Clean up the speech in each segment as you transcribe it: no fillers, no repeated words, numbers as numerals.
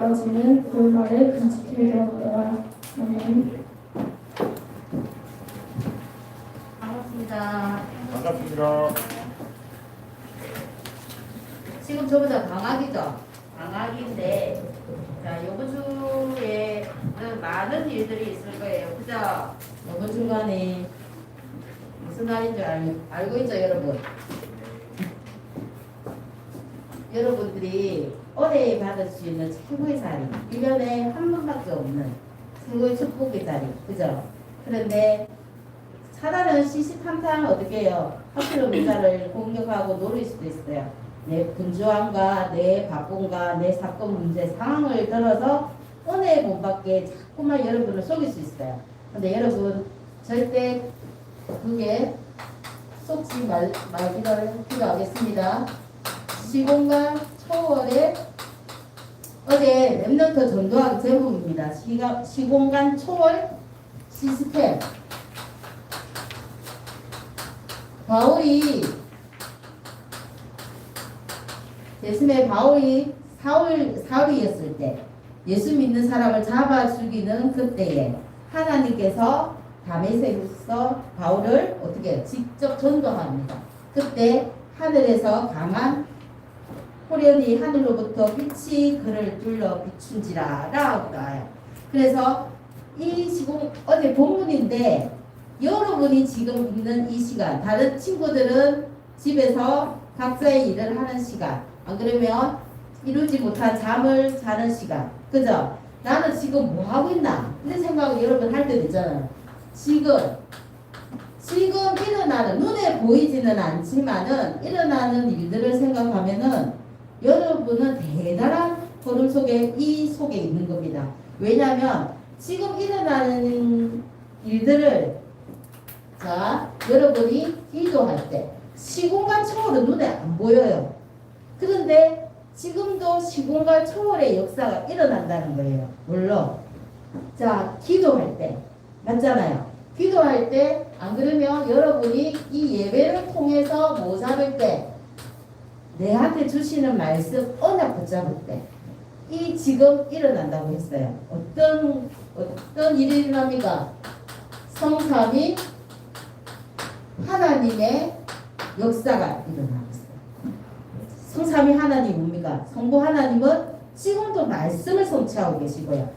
아버지는 그 말을 간직히 되었더라. 아멘. 반갑습니다. 반갑습니다. 지금 저보다 방학이죠? 방학인데, 자, 요번 주에는 많은 일들이 있을 거예요. 그죠? 요번 주간에 무슨 날인 줄 알고 있죠, 여러분? 여러분들이 올해 받을 수 있는 최고의 자리, 1년에 한 번밖에 없는 최고의 축복의 자리, 그죠? 그런데 사단은 시시탐탐 어떻게 해요? 하필 문자를 공격하고 노릴 수도 있어요. 내 분주함과 내 바쁨과 내 사건 문제 상황을 들어서 은혜에 못 받게 자꾸만 여러분을 속일 수 있어요. 근데 여러분 절대 그게 속지 말기를 기도하겠습니다. 시공간 초월의 어제 랩런트 전도하기 제목입니다. 시공간 초월 시스템. 바울이 예수님의 바울이 사울이었을 때 예수 믿는 사람을 잡아 죽이는 그때에 하나님께서 다메섹에서 바울을 어떻게 직접 전도합니다. 그때 하늘에서 강한 호련히 하늘로부터 빛이 그를 둘러 비춘지라 라고 나와요. 그래서 이 시공 어제 본문인데 여러분이 지금 있는 이 시간, 다른 친구들은 집에서 각자의 일을 하는 시간, 안 그러면 이루지 못한 잠을 자는 시간, 그죠? 나는 지금 뭐 하고 있나? 이런 생각을 여러분 할 때도 있잖아요. 지금 일어나는, 눈에 보이지는 않지만은 일어나는 일들을 생각하면은 여러분은 대단한 걸음 속에 이 속에 있는 겁니다. 왜냐하면 지금 일어나는 일들을 자 여러분이 기도할 때 시공간 초월은 눈에 안 보여요. 그런데 지금도 시공간 초월의 역사가 일어난다는 거예요. 물론 자 기도할 때 맞잖아요. 기도할 때 안 그러면 여러분이 이 예배를 통해서 뭐 잡을 때 내한테 주시는 말씀 언약 붙잡을 때 이 지금 일어난다고 했어요. 어떤 일이 일어납니까? 성삼위 하나님의 역사가 일어나고 있어요. 성삼위 하나님 뭡니까? 성부 하나님은 지금도 말씀을 성취하고 계시고요.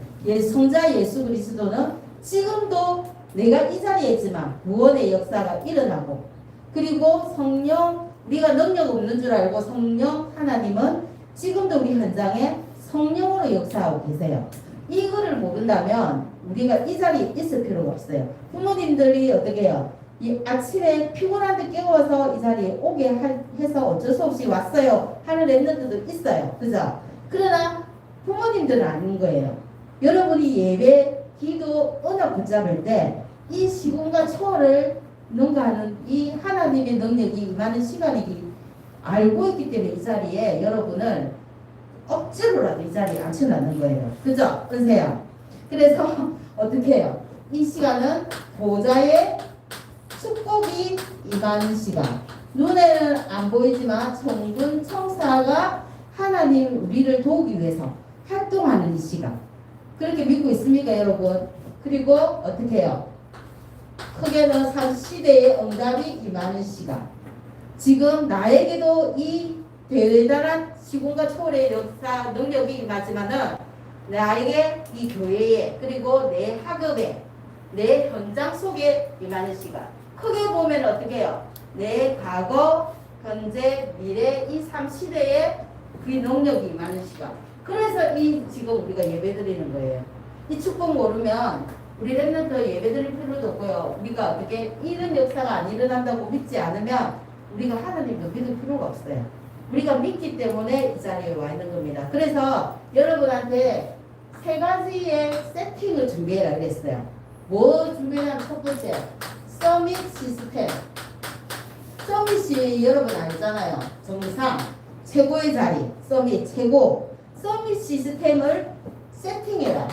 성자 예수 그리스도는 지금도 내가 이 자리에 있지만 구원의 역사가 일어나고, 그리고 성령, 우리가 능력 없는 줄 알고 성령 하나님은 지금도 우리 현장에 성령으로 역사하고 계세요. 이거를 모른다면 우리가 이 자리에 있을 필요가 없어요. 부모님들이 어떻게 해요? 이 아침에 피곤한데 깨워서 이 자리에 오게 해서 어쩔 수 없이 왔어요 하는 랩런트도 있어요. 그죠? 그러나 부모님들은 아닌 거예요. 여러분이 예배, 기도, 언약 붙잡을 때 이 시공간 초월을 능가하는 이 하나님의 능력이 임하는 시간이기 알고 있기 때문에 이 자리에 여러분을 억지로라도 이 자리에 앉혀놨는 거예요. 그죠? 은세요. 그래서 어떻게 해요? 이 시간은 보좌의 축복이 임하는 시간. 눈에는 안 보이지만 천군 천사가 하나님 우리를 도우기 위해서 활동하는 이 시간. 그렇게 믿고 있습니까, 여러분? 그리고 어떻게 해요? 크게는 사시대의 응답이 임하는 시간. 지금 나에게도 이 대단한 시공과 초월의 역사 능력이 임하지만은 나에게 이 교회에 그리고 내 학업에 내 현장 속에 임하는 시간. 크게 보면 어떻게 해요? 내 과거, 현재, 미래 이 3시대에 그 능력이 임하는 시간. 그래서 이 지금 우리가 예배 드리는 거예요. 이 축복 모르면 우리 랩런트 예배 드릴 필요도 없고요. 우리가 어떻게 이런 역사가 안 일어난다고 믿지 않으면 우리가 하나님도 믿을 필요가 없어요. 우리가 믿기 때문에 이 자리에 와 있는 겁니다. 그래서 여러분한테 세 가지의 세팅을 준비해라 그랬어요. 뭐 준비하냐면 첫 번째, 서밋 시스템. 서밋이 여러분 알잖아요. 정상, 최고의 자리, 서밋, 최고. 서밋 시스템을 세팅해라.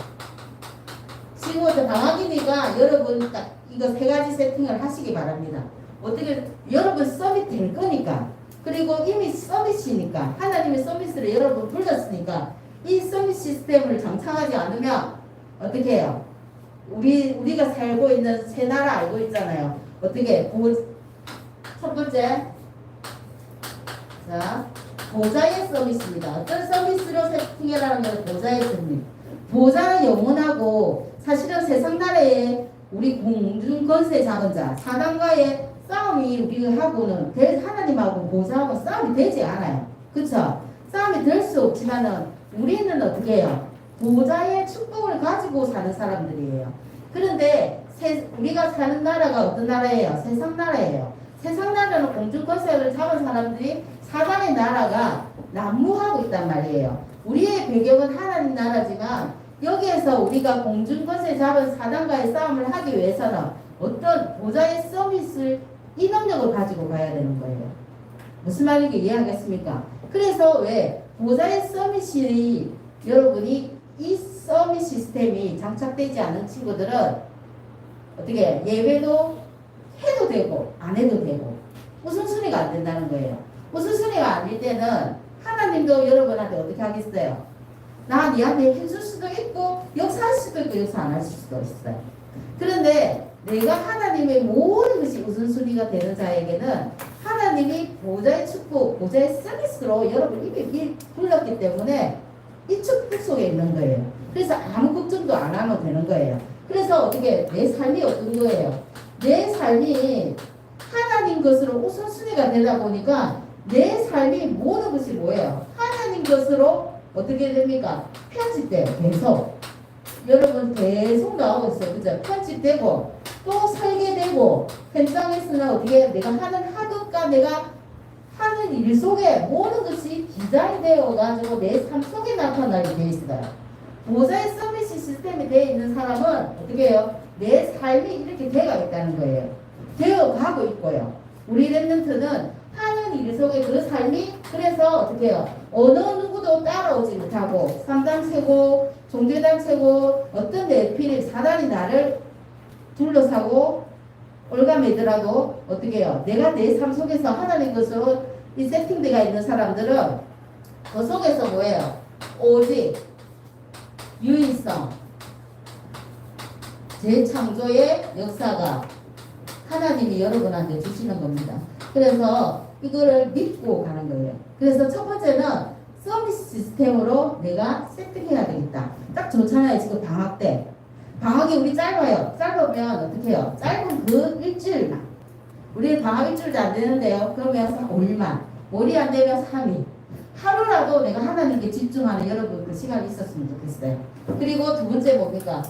지금부터 방학이니까 여러분 딱 이거 세 가지 세팅을 하시기 바랍니다. 어떻게 여러분 서밋 될 거니까, 그리고 이미 서밋이니까 하나님의 서밋을 여러분 불렀으니까 이 서비스 시스템을 장착하지 않으면 어떻게 해요? 우리가 살고 있는 세 나라 알고 있잖아요. 어떻게 첫 번째, 자, 보좌의 서비스입니다. 어떤 서비스로 세팅해라는 건 보좌의 서비스. 보좌는 영원하고 사실은 세상 나라에 우리 공중 권세 잡은 자 사단과의 싸움이 우리하고는 하나님하고 보좌하고 싸움이 되지 않아요. 그쵸? 싸움이 될 수 없지만은 우리는 어떻게 해요? 보좌의 축복을 가지고 사는 사람들이에요. 그런데 우리가 사는 나라가 어떤 나라예요? 세상 나라예요. 세상 나라는 공중 권세를 잡은 사람들이 사단의 나라가 난무하고 있단 말이에요. 우리의 배경은 하나님 나라지만 여기에서 우리가 공중 권세 잡은 사단과의 싸움을 하기 위해서는 어떤 보좌의 서비스 이 능력을 가지고 가야 되는 거예요. 무슨 말인지 이해하겠습니까? 그래서 왜 보좌의 서비스 여러분이 이 서비스 시스템이 장착되지 않은 친구들은 어떻게 예배도 해도 되고 안 해도 되고 우선순위가 안 된다는 거예요. 우선순위가 안 될 때는 하나님도 여러분한테 어떻게 하겠어요? 나 니한테 해줄 수도 있고 역사할 수도 있고 역사 안 하실 수도 있어요. 그런데 내가 하나님의 모든 것이 우선순위가 되는 자에게는 하나님이 보좌의 축복, 보좌의 서비스로 여러분 이미 불렀기 때문에 이 축복 속에 있는 거예요. 그래서 아무 걱정도 안 하면 되는 거예요. 그래서 어떻게 내 삶이 어떤 거예요? 내 삶이 하나님 것으로 우선순위가 되다 보니까 내 삶이 모든 것이 뭐예요? 하나님 것으로 어떻게 됩니까? 편집돼요. 계속. 여러분 계속 나오고 있어요. 그죠? 편집되고 또 설계되고 현장에서는 어떻게 내가 하는 하급과 내가 하는 일 속에 모든 것이 디자인되어 가지고 내 삶 속에 나타나게 되어 있어요. 보좌의 서비스 시스템이 되어 있는 사람은 어떻게 해요? 내 삶이 이렇게 되어 있다는 거예요. 되어 가고 있고요. 우리 랩런트는 하는 일 속에 그 삶이 그래서 어떻게 해요? 어느 누구도 따라오지 못하고 3단 최고, 종교단 최고 어떤 내필이 사단이 나를 둘러싸고 올가매더라도 어떻게 해요? 내가 내 삶 속에서 하나님 것으로 이 세팅되어 있는 사람들은 그 속에서 뭐예요? 오직 유일성, 재창조의 역사가 하나님이 여러분한테 주시는 겁니다. 그래서 이거를 믿고 가는 거예요. 그래서 첫 번째는 서비스 시스템으로 내가 세팅해야 되겠다. 딱 좋잖아요. 지금 방학 때. 방학이 우리 짧아요. 짧으면 어떻게 해요? 짧은 그 일주일만. 우리 방학 일주일도 안 되는데요. 그러면 5일만. 5일이 안 되면 3일. 하루라도 내가 하나님께 집중하는 여러분 그 시간이 있었으면 좋겠어요. 그리고 두 번째 뭡니까?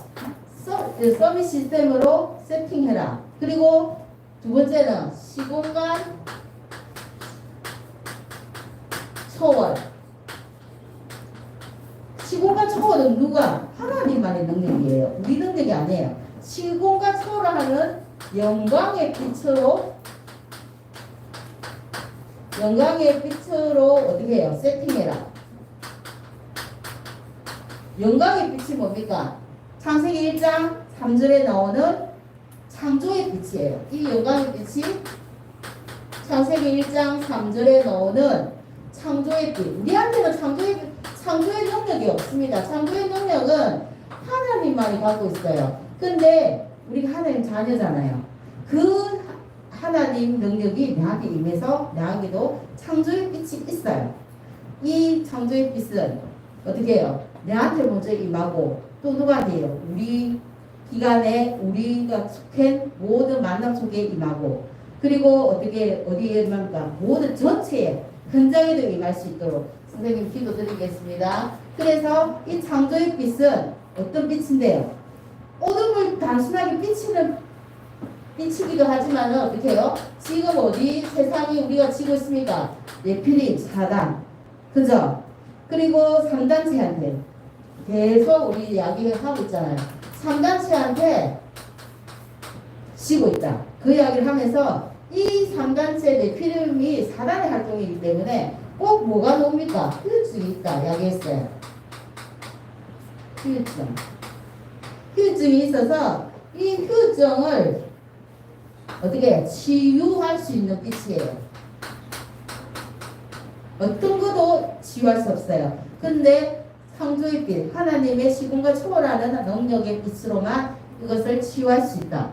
서비스 시스템으로 세팅해라. 그리고 두 번째는 시공간 초월. 시공간 초월은 누가? 하나님만의 능력이에요. 우리 능력이 아니에요. 시공간 초월을 하는 영광의 빛으로 어떻게 해요? 세팅해라. 영광의 빛이 뭡니까? 창세기 1장 3절에 나오는 창조의 빛이에요. 이 영광의 빛이 창세기 1장 3절에 나오는 창조의 빛. 우리한테는 창조의 능력이 없습니다. 창조의 능력은 하나님만이 갖고 있어요. 근데 우리가 하나님 자녀잖아요. 그 하나님 능력이 내한테 임해서 내한테도 창조의 빛이 있어요. 이 창조의 빛은 어떻게 해요? 내한테 먼저 임하고 또 누구한테요? 우리 기간에 우리가 속한 모든 만남 속에 임하고 그리고 어디에 임합니까? 모든 전체에 현장에도 임할 수 있도록 선생님 기도 드리겠습니다. 그래서 이 창조의 빛은 어떤 빛인데요? 어둠을 단순하게 비치기도 하지만 어떻게 해요? 지금 어디 세상이 우리가 지고 있습니까? 네피림, 사단, 그죠? 그리고 3단체한테 계속 우리 이야기를 하고 있잖아요. 3단체한테 지고 있다. 그 이야기를 하면서 이 3단체 네피림이 사단의 활동이기 때문에 꼭 뭐가 나옵니까? 휴증이 있다 이야기했어요. 휴증이 있어서 이 휴증을 어떻게 치유할 수 있는 빛이에요. 어떤 것도 치유할 수 없어요. 근데 창조의 빛, 하나님의 시공과 초월하는 능력의 빛으로만 이것을 치유할 수 있다.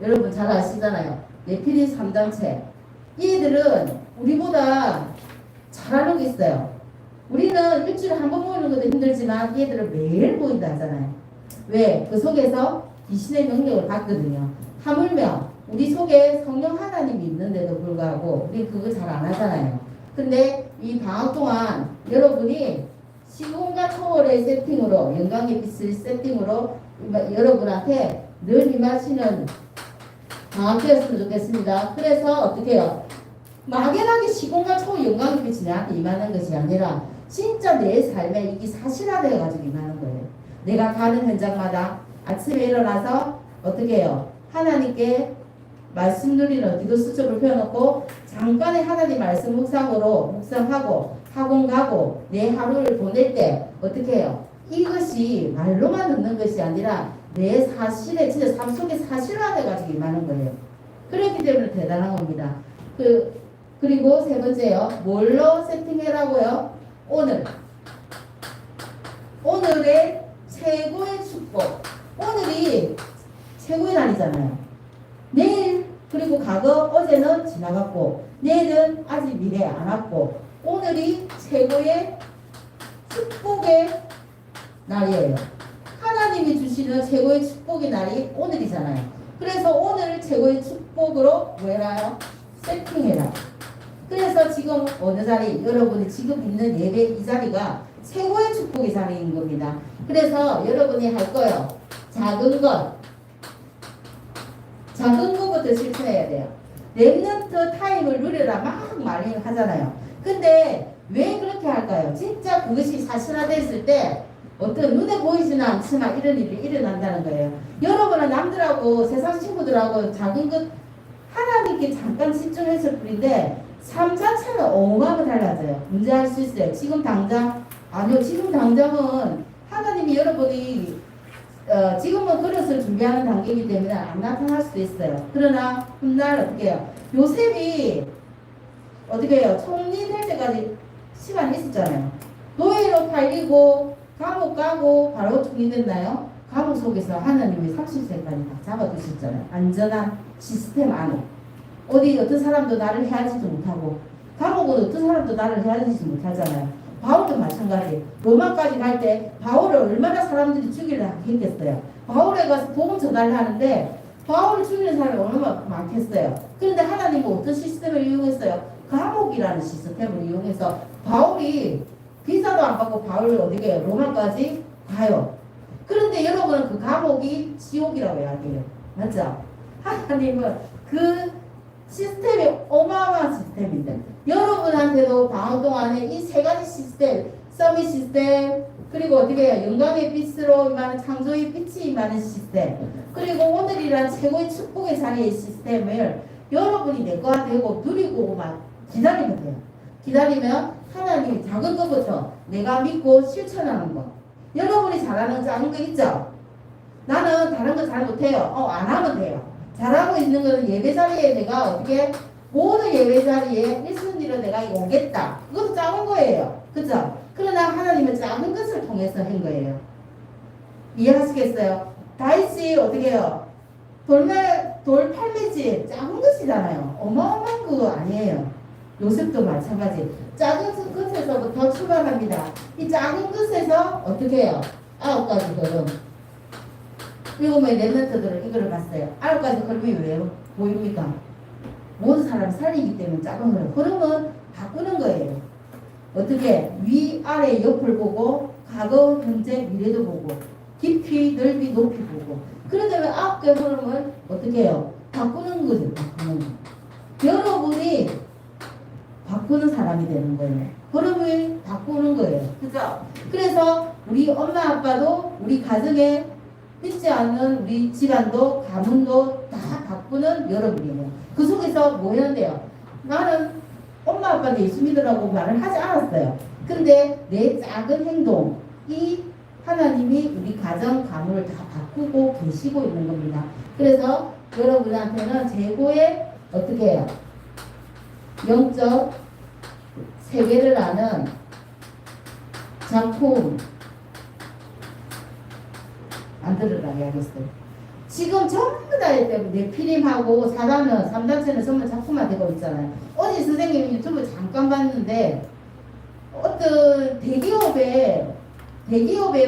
여러분 잘 아시잖아요. 네피림 3단체. 얘들은 우리보다 잘하는 게 있어요. 우리는 일주일에 한 번 보이는 것도 힘들지만 얘들은 매일 보인다 하잖아요. 왜? 그 속에서 귀신의 능력을 받거든요. 하물며 우리 속에 성령 하나님이 있는데도 불구하고 우리 그거 잘 안 하잖아요. 근데 이 방학 동안 여러분이 시공과 초월의 세팅으로 영광의 빛을 세팅으로 여러분한테 늘 임하시는 방학되었으면 좋겠습니다. 그래서 어떻게 해요? 막연하게 시공과 초월 영광의 빛이 나한테 임하는 것이 아니라 진짜 내 삶에 이게 사실화되어가지고 임하는 거예요. 내가 가는 현장마다 아침에 일어나서 어떻게 해요? 하나님께 말씀 누리는 기도 수첩을 펴놓고 잠깐의 하나님 말씀 묵상하고 학원 가고 내 하루를 보낼 때 어떻게 해요? 이것이 말로만 듣는 것이 아니라 내 사실에 진짜 삶 속에 사실화돼가지고 임하는 거예요. 그렇기 때문에 대단한 겁니다. 그리고 세 번째요. 뭘로 세팅해라고요? 오늘의 최고의 축복. 오늘이 최고의 날이잖아요. 내일 그리고 과거 어제는 지나갔고 내일은 아직 미래 안 왔고 오늘이 최고의 축복의 날이에요. 하나님이 주시는 최고의 축복의 날이 오늘이잖아요. 그래서 오늘을 최고의 축복으로 뭐 해라요? 세팅해라. 그래서 지금 어느 자리, 여러분이 지금 있는 예배 이 자리가 최고의 축복의 자리인 겁니다. 그래서 여러분이 할 거예요. 작은 것부터 실천해야 돼요. 렘넌트 타임을 누려라 막 많이 하잖아요. 근데 왜 그렇게 할까요? 진짜 그것이 사실화됐을 때 어떤 눈에 보이지는 않지만 이런 일이 일어난다는 거예요. 여러분은 남들하고 세상 친구들하고 작은 것 하나님께 잠깐 집중했을 뿐인데 삶 자체는 어마어마하게 달라져요. 문제할 수 있어요. 지금 당장 아니요. 지금 당장은 하나님이 여러분이 지금은 그릇을 준비하는 단계이기 때문에 안 나타날 수도 있어요. 그러나 훗날 어떻게 해요? 요셉이 어떻게 해요? 총리 될 때까지 시간이 있었잖아요. 노예로 팔리고 감옥 가고 바로 총리 됐나요? 감옥 속에서 하나님이 30세까지 다 잡아두셨잖아요. 안전한 시스템 안에. 어디 어떤 사람도 나를 헤아리지 못하고 감옥은 어떤 사람도 나를 헤아리지 못하잖아요. 바울도 마찬가지. 로마까지 갈 때 바울을 얼마나 사람들이 죽이려 했겠어요. 바울에 가서 복음 전달을 하는데 바울을 죽이는 사람이 얼마나 많겠어요. 그런데 하나님은 어떤 시스템을 이용했어요? 감옥이라는 시스템을 이용해서 바울이 비자도 안 받고 바울을 어디게 로마까지 가요. 그런데 여러분은 그 감옥이 지옥이라고 이야기해요. 맞죠? 하나님은 그 시스템이 어마어마한 시스템인데 여러분한테도 방학 동안에 이 세 가지 시스템, 서밋 시스템, 그리고 어떻게 해요? 영광의 빛으로 임하는 창조의 빛이 임하는 시스템, 그리고 오늘이란 최고의 축복의 자리의 시스템을 여러분이 내 거가 되고 누리고만 기다리면 돼요. 기다리면 하나님이 작은 것부터 내가 믿고 실천하는 거. 여러분이 잘하는 작은 거 있죠? 나는 다른 거 잘 못해요. 안 하면 돼요. 잘하고 있는 거는 예배 자리에 내가 어떻게 모든 예배 자리에 1순위로 내가 오겠다. 그것도 작은 거예요. 그죠? 그러나 하나님은 작은 것을 통해서 한 거예요. 이해하시겠어요? 다윗이 어떻게 해요? 돌 팔매질 작은 것이잖아요. 어마어마한 거 아니에요. 요셉도 마찬가지. 작은 것에서부터 출발합니다. 이 작은 것에서 어떻게 해요? 9가지 걸음. 7명의 렘넌트들은 이걸 봤어요. 9가지 걸음이 왜 보입니까? 모든 사람을 살리기 때문에 작은 걸음. 걸음은 바꾸는 거예요. 어떻게? 위, 아래, 옆을 보고 과거, 현재, 미래도 보고 깊이, 넓이, 높이 보고 그러려면 9개 걸음을 어떻게 해요? 바꾸는 거죠. 바꾸는 거. 여러분이 바꾸는 사람이 되는 거예요. 걸음을 바꾸는 거예요. 그죠? 그래서 우리 엄마 아빠도 우리 가정에 믿지 않는 우리 집안도 가문도 다 바꾸는 여러분이에요. 그 속에서 뭐 해야 돼요? 나는 엄마 아빠는 예수 믿으라고 말을 하지 않았어요. 근데 내 작은 행동이 하나님이 우리 가정 가문을 다 바꾸고 계시고 있는 겁니다. 그래서 여러분한테는 최고의 어떻게 해요? 영적 세계를 아는 작품 만들어라 이야기했어요. 지금 전부 다 네피림하고 사단은 3단체는 전부 작품화 되고 있잖아요. 어제 선생님이 유튜브 잠깐 봤는데 어떤 대기업에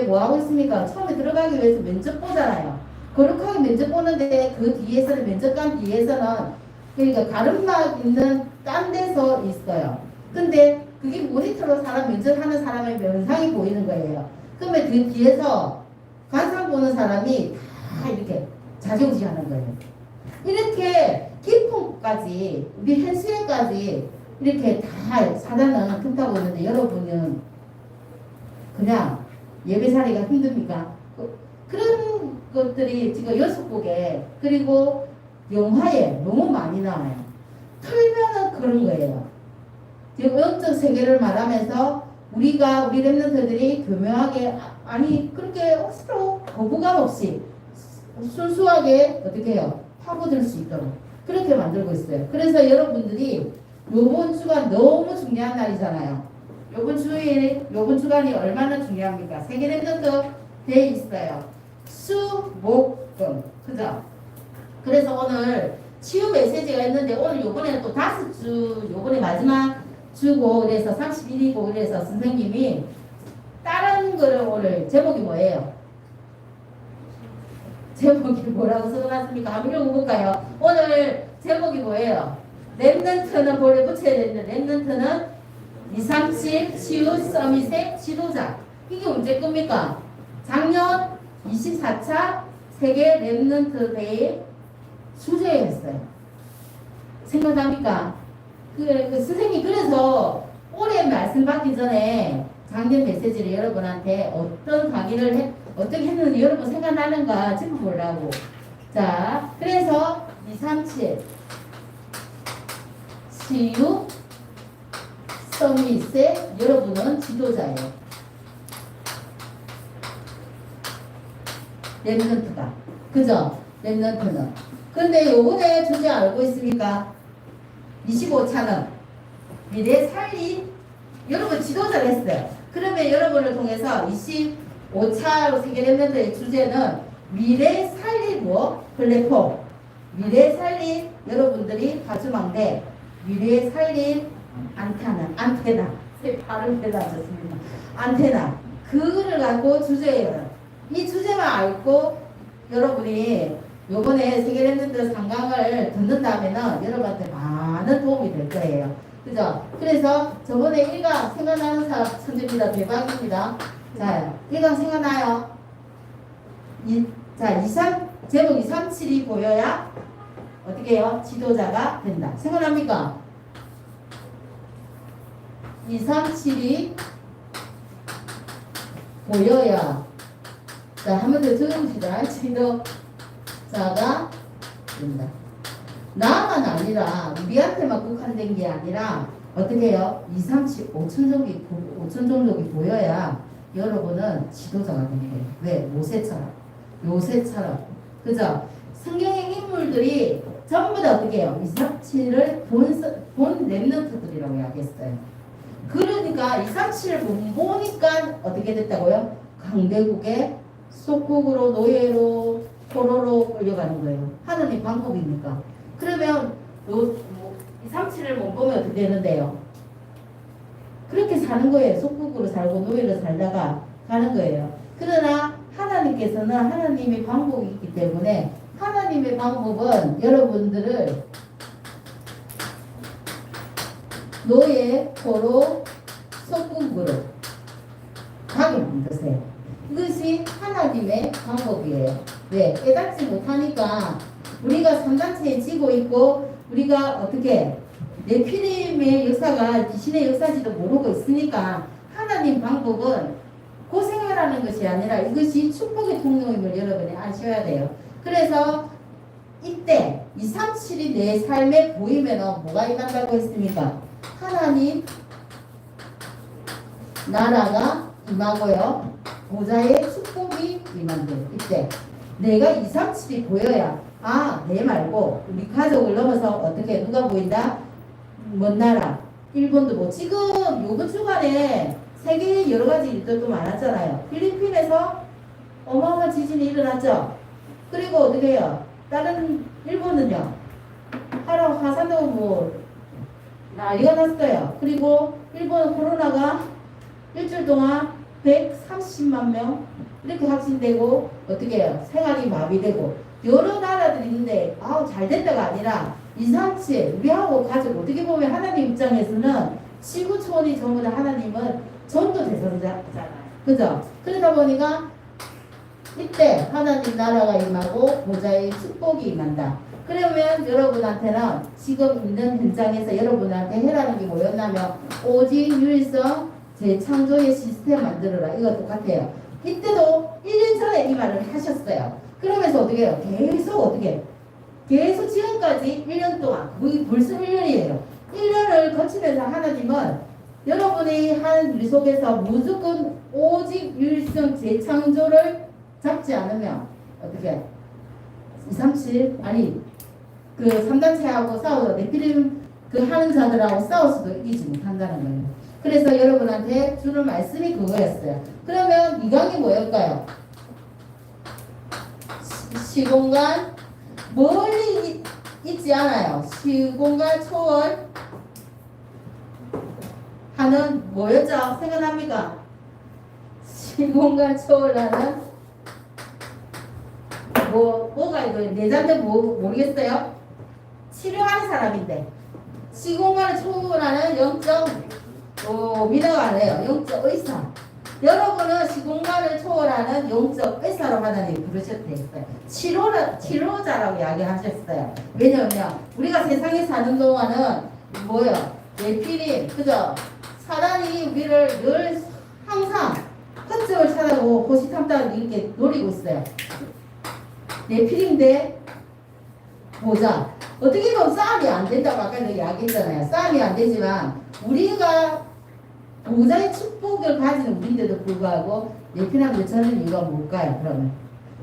뭐 하고 있습니까? 처음에 들어가기 위해서 면접 보잖아요. 거룩하게 면접 보는데 그 뒤에서는 면접관 뒤에서는 그러니까 가름막 있는 딴 데서 있어요. 근데 그게 모니터로 사람 면접하는 사람의 면상이 보이는 거예요. 그러면 그 뒤에서 관상 보는 사람이 다 이렇게 자정지하는 거예요. 이렇게 깊은 곳까지 우리 현실까지 이렇게 다 사단은 튼다고 있는데 여러분은 그냥 예배자리가 힘듭니까? 그런 것들이 지금 6곡에 그리고 영화에 너무 많이 나와요. 틀면은 그런 거예요. 지금 영적 세계를 말하면서 우리 랩런트들이 교묘하게 아니 그렇게 억지로 거부감 없이 순수하게 어떻게 해요? 파고들 수 있도록 그렇게 만들고 있어요. 그래서 여러분들이 요번 주가 너무 중요한 날이잖아요. 요번 주간이 얼마나 중요합니까? 세계 랩런트 돼 있어요. 수, 목, 금. 그죠? 그래서 오늘 치유 메시지가 있는데 오늘 요번에는 또 5주 요번에 마지막 주고 그래서 31이고 그래서 선생님이 다른 거를 오늘 제목이 뭐예요? 제목이 뭐라고 써놨습니까? 한번 읽어볼까요? 오늘 제목이 뭐예요? 랩런트는 볼에 붙여야 되는데 랩런트는 237 치유 서밋의 지도자. 이게 언제 겁니까? 작년 24차 세계 랩런트 데이 주제였어요. 생각납니까? 그 선생님이 그래서 올해 말씀 받기 전에 작년 메시지를 여러분한테 어떤 강의를 어떻게 했는지 여러분 생각나는가 짚어보려고. 자, 그래서 237 치유 서밋의 여러분은 지도자예요. 랩런트가. 그죠? 랩런트는. 근데 요번에 주제 알고 있습니까? 25차는 미래 살림. 여러분 지도자를 했어요. 그러면 여러분을 통해서 25차 세계 랩런트의 주제는 미래 살림 플랫폼. 미래 살림 여러분들이 봐주망대 미래 살림 안테나. 발음 대단하셨습니다. 안테나. 그거를 갖고 주제예요. 이 주제만 알고 여러분이 요번에 세계 랩런트 상강을 듣는 다음에는 여러분한테 많은 도움이 될 거예요. 그죠? 그래서 저번에 1강 생각나는 사람 선생입니다. 대박입니다. 자, 1강 생각나요? 제목 237이 보여야 어떻게 해요? 지도자가 된다. 생각납니까? 237이 보여야. 자, 한 번 더 들어봅시다. 지도자가 된다. 나만 아니라 우리한테만 국한된 게 아니라 어떻게 해요? 2, 3, 7, 5천 종족이 보여야 여러분은 지도자가 되는 거예요. 왜? 요새처럼. 그죠? 성경의 인물들이 전부 다 어떻게 해요? 2, 3, 7을 본 랩런트들이라고 이야기했어요. 그러니까 2, 3, 7을 못 보니까 어떻게 됐다고요? 강대국의 속국으로 노예로 포로로 끌려가는 거예요. 하느님 방법입니까? 그러면 2, 3, 7을 못 보면 어떻게 되는데요? 그렇게 사는 거예요. 속국으로 살고 노예로 살다가 가는 거예요. 그러나 하나님께서는 하나님의 방법이 있기 때문에 하나님의 방법은 여러분들을 노예, 포로, 속국으로 가게 만드세요. 이것이 하나님의 방법이에요. 왜? 깨닫지 못하니까 우리가 3단체에 지고 있고 우리가 어떻게 네피림의 역사가 귀신의 역사지도 모르고 있으니까 하나님 방법은 고생하라는 것이 아니라 이것이 축복의 통로임을 여러분이 아셔야 돼요. 그래서 이때 2, 3, 7이 내 삶에 보이면 뭐가 임한다고 했습니까? 하나님 나라가 임하고요. 보좌의 축복이 임한대요. 이때 내가 2, 3, 7이 보여야 내 말고 우리 가족을 넘어서 어떻게 누가 보인다? 먼 나라 일본도 뭐 지금 요번 주간에 세계에 여러 가지 일들도 많았잖아요. 필리핀에서 어마어마한 어마어마한 지진이 일어났죠. 그리고 어떻게 해요? 다른 일본은요. 하루 화산도 뭐 난리가 났어요. 그리고 일본 코로나가 일주일 동안 130만 명 이렇게 확진되고 어떻게 해요? 생활이 마비되고 여러 나라들이 있는데 아우 잘 됐다가 아니라 237 우리하고 가족 어떻게 보면 하나님 입장에서는 지구 초원이 전부 다 하나님은 전도 대상자잖아요. 그죠? 그러다 보니까 이때 하나님 나라가 임하고 보좌의 축복이 임한다. 그러면 여러분한테는 지금 있는 현장에서 여러분한테 해라는 게 뭐였냐면 오직 유일성 재창조의 시스템 만들어라. 이거 똑같아요. 이때도 1년 전에 이 말을 하셨어요. 그러면서 어떻게 해요? 계속 지금까지 1년 동안 거의 벌써 1년이에요. 1년을 거치면서 하나님은 여러분이 한 일 속에서 무조건 오직 유일성 재창조를 잡지 않으면 어떻게 237 아니 그 3단체하고 싸워서 네피림 그 하는 자들하고 싸워서도 이기지 못한다는 거예요. 그래서 여러분한테 주는 말씀이 그거였어요. 그러면 이 강이 뭐였까요? 시공간 멀리 있지 않아요. 시공간 초월 하는 뭐였죠? 생각납니까? 시공간 초월하는 뭐가 이거 내자인데 모르겠어요? 치료하는 사람인데 시공간을 초월하는 영적 미너가래요. 영적 의사. 여러분은 시공간을 초월하는 영적 의사로 하나님 부르셨대요. 치료자라고 이야기하셨어요. 왜냐면 우리가 세상에 사는 동안은 뭐요? 네피림, 그죠? 사단이 우리를 늘 항상 허점을 찾아보고 호시탐탐 이렇게 노리고 있어요. 네피림인데 보자. 어떻게 보면 싸움이 안 된다고 아까도 이야기했잖아요. 싸움이 안 되지만 우리가 보좌의 축복을 가지는 우리인데도 불구하고 네피림을 외쳐는 이유가 뭘까요? 그러면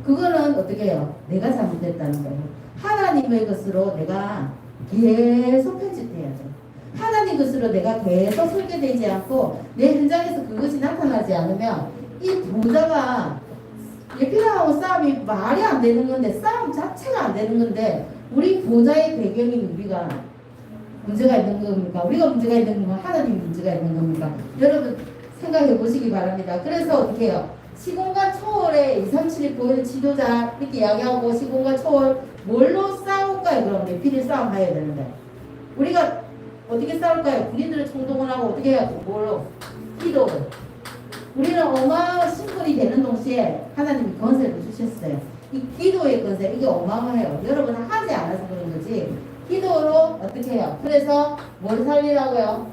그거는 어떻게 해요? 내가 잘못됐다는 거예요. 하나님의 것으로 내가 계속 편집해야 돼요. 하나님 것으로 내가 계속 설계되지 않고 내 현장에서 그것이 나타나지 않으면 이 보좌가 예피라하고 싸움이 말이 안 되는 건데 싸움 자체가 안 되는 건데 우리 보좌의 배경이 우리가 문제가 있는 겁니까? 우리가 문제가 있는 건가? 하나님이 문제가 있는 겁니까? 여러분 생각해 보시기 바랍니다. 그래서 어떻게 해요? 시공간 초월에 237이 보이는 지도자 이렇게 이야기하고 시공간 초월 뭘로 싸울까요? 그럼 예피리 싸움 해야 되는데 우리가 어떻게 싸울까요? 군인들을 총동원 하고 어떻게 해요? 뭘로? 기도로. 우리는 어마어마한 신분이 되는 동시에 하나님이 건설을 주셨어요. 이 기도의 건설, 이게 어마어마해요. 여러분은 하지 않아서 그런 거지. 기도로 어떻게 해요? 그래서 뭘 살리라고요?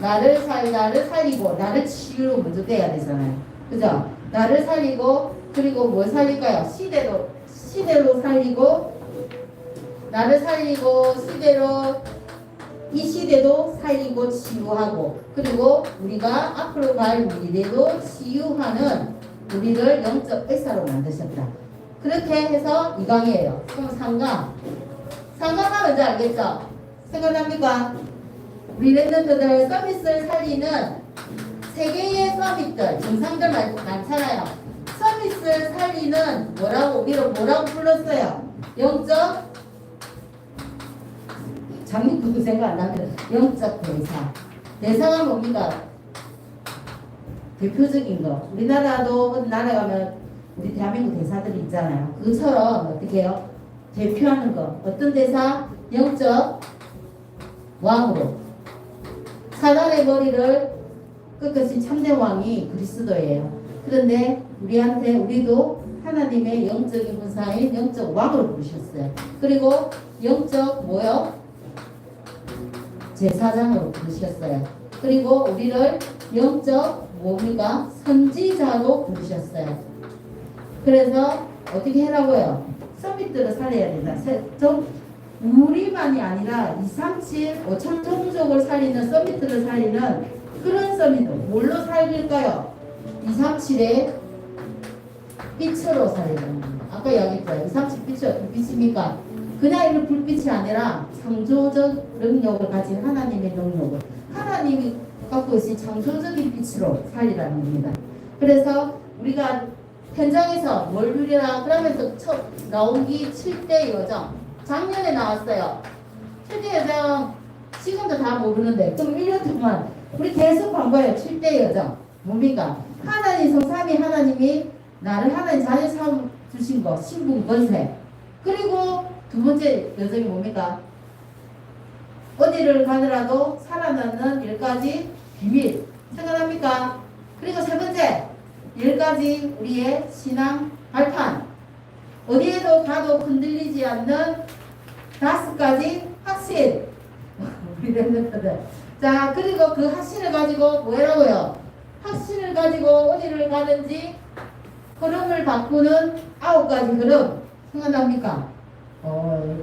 나를 살리고 나를 치유로 먼저 돼야 되잖아요. 그죠? 나를 살리고 그리고 뭘 살릴까요? 시대로 살리고 나를 살리고 이 시대도 살리고 치유하고 그리고 우리가 앞으로 갈 미래도 치유하는 우리를 영적 의사로 만드셨다. 그렇게 해서 2강이에요. 그럼 3강. 3강하면 뭔지 알겠죠? 생각납니까? 우리 랩런트들 서비스를 살리는 세계의 서밋들, 정상들 많잖아요. 서비스를 살리는 우리로 뭐라고 불렀어요? 영적 장미구도 생각 안 나는데 영적 대사. 대사가 뭡니까? 대표적인 거. 우리나라도 어디 나라 가면 우리 대한민국 대사들이 있잖아요. 그처럼 어떻게 해요? 대표하는 거. 어떤 대사? 영적 왕으로. 사단의 머리를 꺾으신 참된 왕이 그리스도예요. 그런데 우리도 하나님의 영적인 분사인 영적 왕으로 부르셨어요. 그리고 영적 제사장으로 부르셨어요. 그리고 우리를 영적 선지자로 부르셨어요. 그래서 어떻게 하라고요? 서밋들을 살려야 된다. 우리만이 아니라 237, 5천 종족을 살리는 서밋들을 살리는 그런 서밋을 뭘로 살릴까요? 237의 빛으로 살리는 겁니다. 아까 이야기했죠. 237 빛이 어떤 빛입니까? 그냥 이런 불빛이 아니라 창조적 능력을 가진 하나님의 능력을 하나님이 갖고 있으신 창조적인 빛으로 살리라는 겁니다. 그래서 우리가 현장에서 뭘 누리라 그러면서 첫 나오기 7대 여정 작년에 나왔어요. 7대 여정 지금도 다 모르는데 그럼 1년 동안 우리 계속 본 거예요. 7대 여정 뭡니까? 하나님 성삼위 하나님이 나를 하나님 자녀 삼 주신 거 신분 권세. 그리고 두 번째 여정이 뭡니까? 어디를 가더라도 살아나는 10가지 비밀 생각납니까? 그리고 세 번째 10가지 우리의 신앙 발판. 어디에도 가도 흔들리지 않는 5가지 확신. 우리 랩런트들. 자, 그리고 그 확신을 가지고 뭐라고요? 확신을 가지고 어디를 가든지 흐름을 바꾸는 9가지 흐름. 생각납니까?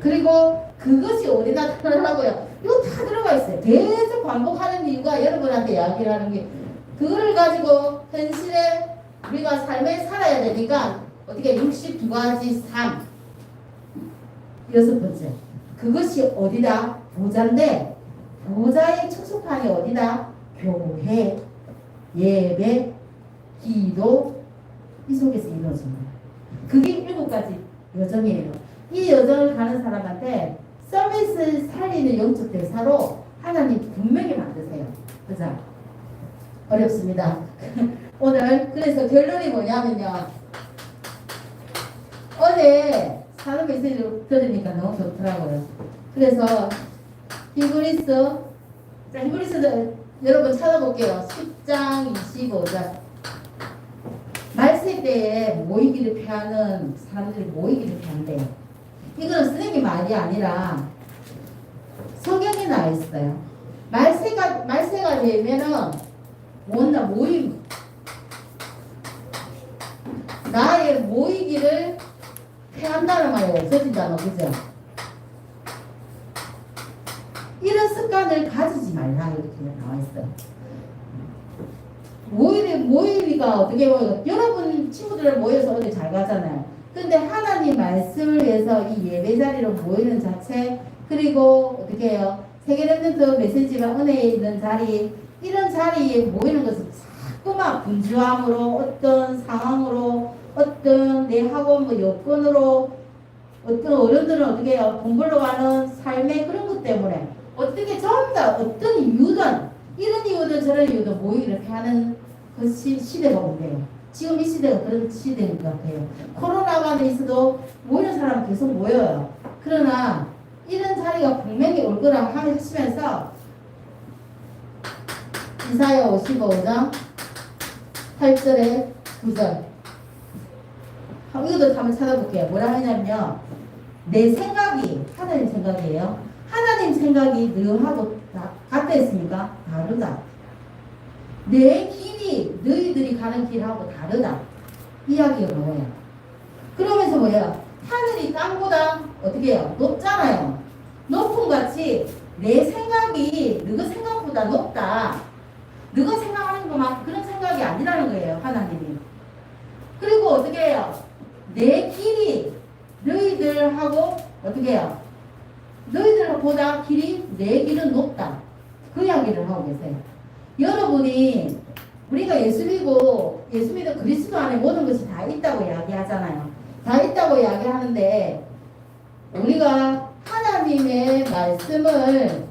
그리고 그것이 어디 나타나라고요? 이거 다 들어가 있어요. 계속 반복하는 이유가 여러분한테 이야기를 하는 게 그거를 가지고 현실에 우리가 삶에 살아야 되니까 어떻게 62가지 삶. 6번째. 그것이 어디다? 보좌인데 보좌의 축소판이 어디다? 교회, 예배, 기도 이 속에서 이루어집니다. 그게 7가지 여정이에요. 이 여정을 가는 사람한테 서비스 살리는 영적 대사로 하나님 분명히 만드세요. 그죠? 어렵습니다. 오늘 그래서 결론이 뭐냐면요. 어제 사는 메시지를 들으니까 너무 좋더라고요. 그래서 히브리서 여러분 찾아볼게요. 10장 25절. 말세 때에 모이기를 피하는 사람들이 모이기를 피한대요. 이거는 선생님 말이 아니라 성경에 나와 있어요. 말세가 되면은 뭔가 모임 나의 모이기를 피한다는 말이 없어진다는 그죠? 이런 습관을 가지지 말라 이렇게 나와 있어요. 모임이가 어떻게 보여? 여러분 친구들 모여서 어디 잘 가잖아요. 근데 하나님 말씀을 위해서 이 예배 자리로 모이는 자체 그리고 어떻게 해요? 세계 랩런트 메시지가 은혜에 있는 자리 이런 자리에 모이는 것은 자꾸만 분주함으로 어떤 상황으로 어떤 내 학원 뭐 여건으로 어떤 어른들은 어떻게 해요? 돈 벌러 가는 삶의 그런 것 때문에 어떻게 전부 다 어떤 이유든 이런 이유든 저런 이유든 모이기를 하는 그 시대가 온대요. 지금 이 시대가 그런 시대인 것 같아요. 코로나가 있어도 모이는 사람은 계속 모여요. 그러나 이런 자리가 분명히 올 거라고 하시면서 이사야 55장 8절에 9절 이것도 한번 찾아볼게요. 뭐라 하냐면요. 내 생각이 하나님 생각이에요. 하나님 생각이 너하고 같다 했습니까? 다르다. 내 길이 너희들이 가는 길하고 다르다. 이야기가 뭐예요? 그러면서 뭐예요? 하늘이 땅보다 어떻게 해요? 높잖아요. 높은 같이 내 생각이 너가 생각보다 높다. 너가 생각하는 것만 그런 생각이 아니라는 거예요. 하나님이. 그리고 어떻게 해요? 내 길이 너희들하고 어떻게 해요? 너희들보다 길이 내 길은 높다. 그 이야기를 하고 계세요. 여러분이 우리가 예수 믿고 그리스도 안에 모든 것이 다 있다고 이야기하잖아요. 다 있다고 이야기하는데 우리가 하나님의 말씀을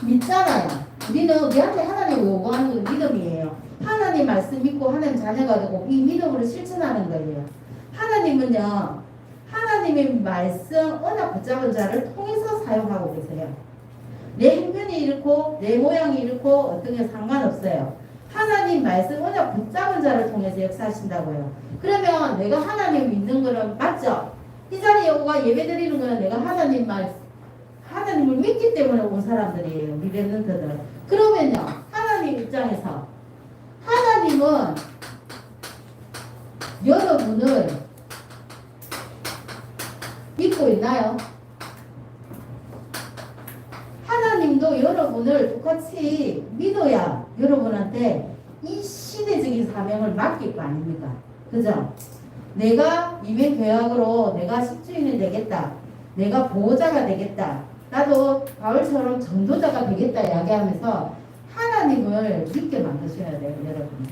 믿잖아요. 우리한테 하나님이 요구하는 건 믿음이에요. 하나님 말씀 믿고 하나님 자녀가 되고 이 믿음으로 실천하는 거예요. 하나님은요. 하나님의 말씀 언약 붙잡은 자를 통해서 사용하고 계세요. 내 형편이 이렇고 내 모양이 이렇고 어떤 게 상관없어요. 하나님 말씀 언약 붙잡은 자를 통해서 역사하신다고요. 그러면 내가 하나님 믿는 거는 맞죠? 이 자리에 오가 예배 드리는 거는 내가 하나님을 믿기 때문에 온 사람들이에요. 우리 랩런트들. 그러면요. 하나님 입장에서 하나님은 여러분을 믿고 있나요? 하나님도 여러분을 똑같이 믿어야 여러분한테 이 시대적인 사명을 맡길 거 아닙니까? 그죠? 내가 이메 계약으로 내가 십주인이 되겠다. 내가 보호자가 되겠다. 나도 바울처럼 전도자가 되겠다 이야기하면서 하나님을 믿게 만드셔야 돼요. 여러분.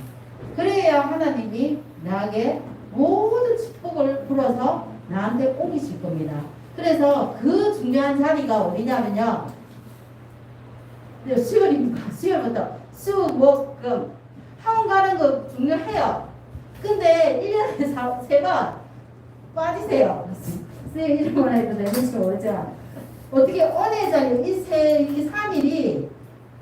그래야 하나님이 나에게 모든 축복을 불어서 나한테 옮기실 겁니다. 그래서 그 중요한 자리가 어디냐면요. 10월부터 수, 목, 금 학원 가는 거 중요해요. 근데 1년에 3번 빠지세요. 선생님 이름만 해도 되는지 모르죠. 어떻게 은혜 자리 이 3일이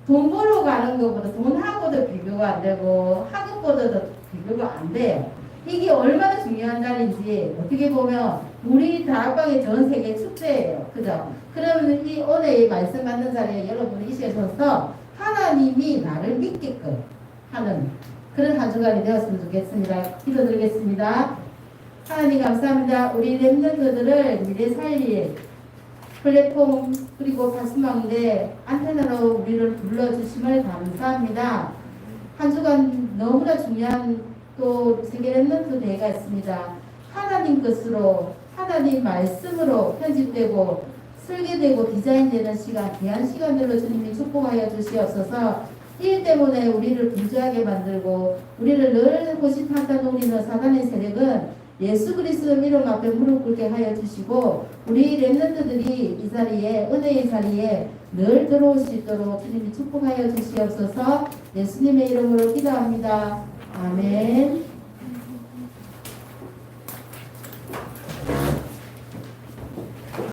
돈 벌러 가는 것보다 돈하고도 비교가 안 되고 학업보다도 비교가 안 돼요. 이게 얼마나 중요한 자리인지 어떻게 보면 우리 다락방의 전 세계 축제예요. 그죠? 그러면 이 은혜의 말씀 받는 자리에 여러분이 있으셔서 하나님이 나를 믿게끔 하는 그런 한 주간이 되었으면 좋겠습니다. 기도드리겠습니다. 하나님 감사합니다. 우리 렘넌트들을 미래 살릴 플랫폼 그리고 가슴망대 안테나로 우리를 불러주심을 감사합니다. 한 주간 너무나 중요한 또 세계 렘넌트 대회가 있습니다. 하나님 것으로 하나님 말씀으로 편집되고 설계되고 디자인되는 시간 귀한 시간들로 주님이 축복하여 주시옵소서. 일 때문에 우리를 분주하게 만들고 우리를 늘 고집하다 노리는 사단의 세력은 예수 그리스도 이름 앞에 무릎 꿇게 하여 주시고 우리 렘넌트들이 이 자리에 은혜의 자리에 늘 들어올 수 있도록 주님이 축복하여 주시옵소서. 예수님의 이름으로 기도합니다. 아멘.